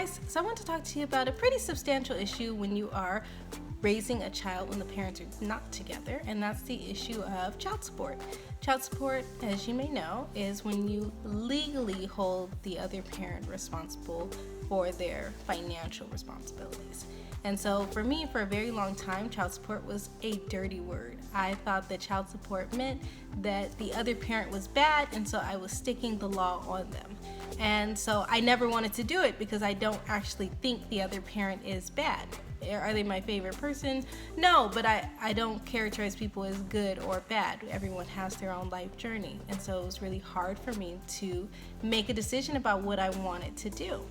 guys, so I want to talk to you about a pretty substantial issue when you are raising a child when the parents are not together, and that's the issue of child support. Child support, as you may know, is when you legally hold the other parent responsible for their financial responsibilities. And so for me, for a very long time, child support was a dirty word. I thought that child support meant that the other parent was bad, and so I was sticking the law on them. And so I never wanted to do it because I don't actually think the other parent is bad. Are they my favorite person? No, but I don't characterize people as good or bad. Everyone has their own life journey. And so it was really hard for me to make a decision about what I wanted to do.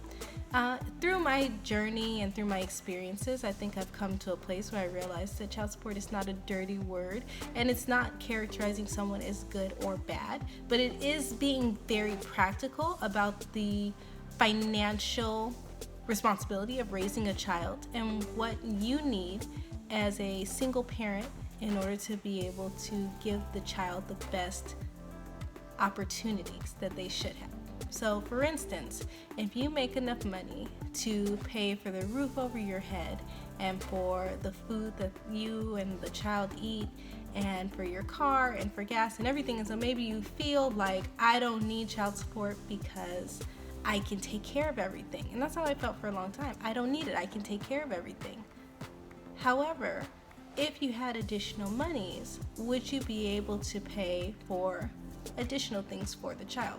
Through my journey and through my experiences, I think I've come to a place where I realized that child support is not a dirty word, and it's not characterizing someone as good or bad, but it is being very practical about the financial responsibility of raising a child and what you need as a single parent in order to be able to give the child the best opportunities that they should have. So for instance, if you make enough money to pay for the roof over your head and for the food that you and the child eat and for your car and for gas and everything, and so maybe you feel like I don't need child support because I can take care of everything. And that's how I felt for a long time. I don't need it. I can take care of everything. However, if you had additional monies, would you be able to pay for additional things for the child?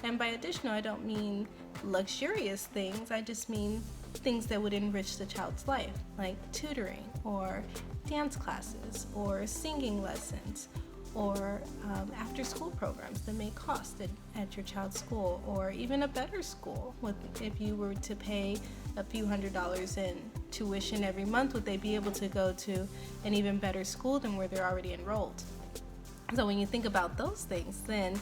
And by additional, I don't mean luxurious things. I just mean things that would enrich the child's life, like tutoring or dance classes or singing lessons or after-school programs that may cost at your child's school, or even a better school. If you were to pay a few $100s in tuition every month, would they be able to go to an even better school than where they're already enrolled? So when you think about those things, then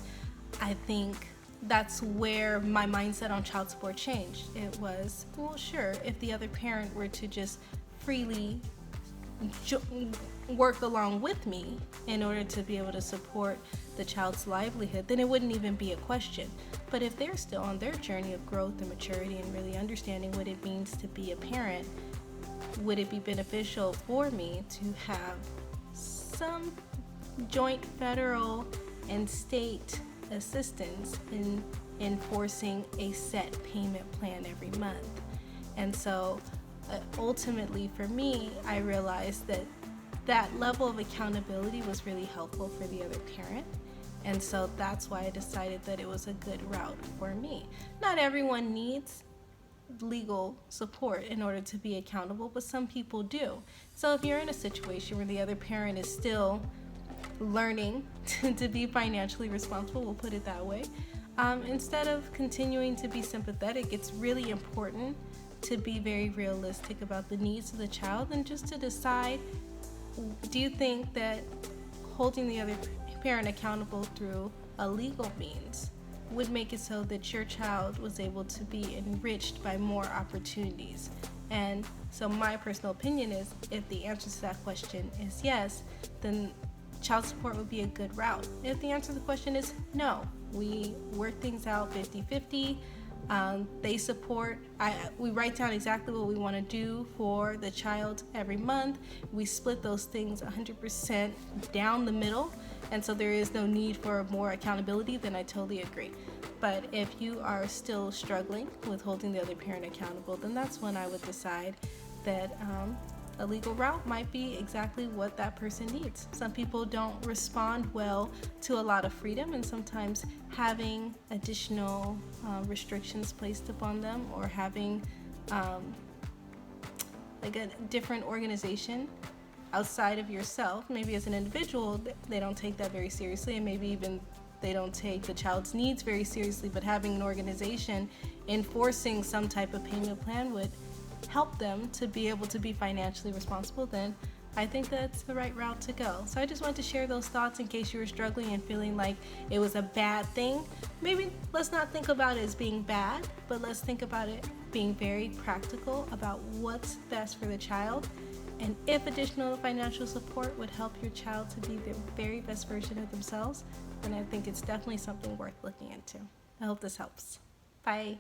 I think that's where my mindset on child support changed. It was, well, sure, if the other parent were to just freely work along with me in order to be able to support the child's livelihood, then it wouldn't even be a question. But if they're still on their journey of growth and maturity and really understanding what it means to be a parent, would it be beneficial for me to have some joint federal and state assistance in enforcing a set payment plan every month? And so ultimately for me, I realized that that level of accountability was really helpful for the other parent. And so that's why I decided that it was a good route for me. Not everyone needs legal support in order to be accountable, but some people do. So if you're in a situation where the other parent is still learning to be financially responsible, we'll put it that way, instead of continuing to be sympathetic, it's really important to be very realistic about the needs of the child and just to decide, do you think that holding the other parent accountable through a legal means would make it so that your child was able to be enriched by more opportunities? And so my personal opinion is, if the answer to that question is yes, then child support would be a good route. If the answer to the question is no, we work things out 50-50. They support, we write down exactly what we want to do for the child every month. We split those things 100% down the middle, and so there is no need for more accountability, then I totally agree. But if you are still struggling with holding the other parent accountable, then that's when I would decide that a legal route might be exactly what that person needs. Some people don't respond well to a lot of freedom, and sometimes having additional restrictions placed upon them, or having like a different organization outside of yourself, maybe as an individual, they don't take that very seriously, and maybe even they don't take the child's needs very seriously, but having an organization enforcing some type of payment plan would help them to be able to be financially responsible, then I think that's the right route to go. So I just wanted to share those thoughts in case you were struggling and feeling like it was a bad thing. Maybe let's not think about it as being bad, but let's think about it being very practical about what's best for the child. And if additional financial support would help your child to be the very best version of themselves, then I think it's definitely something worth looking into. I hope this helps. Bye.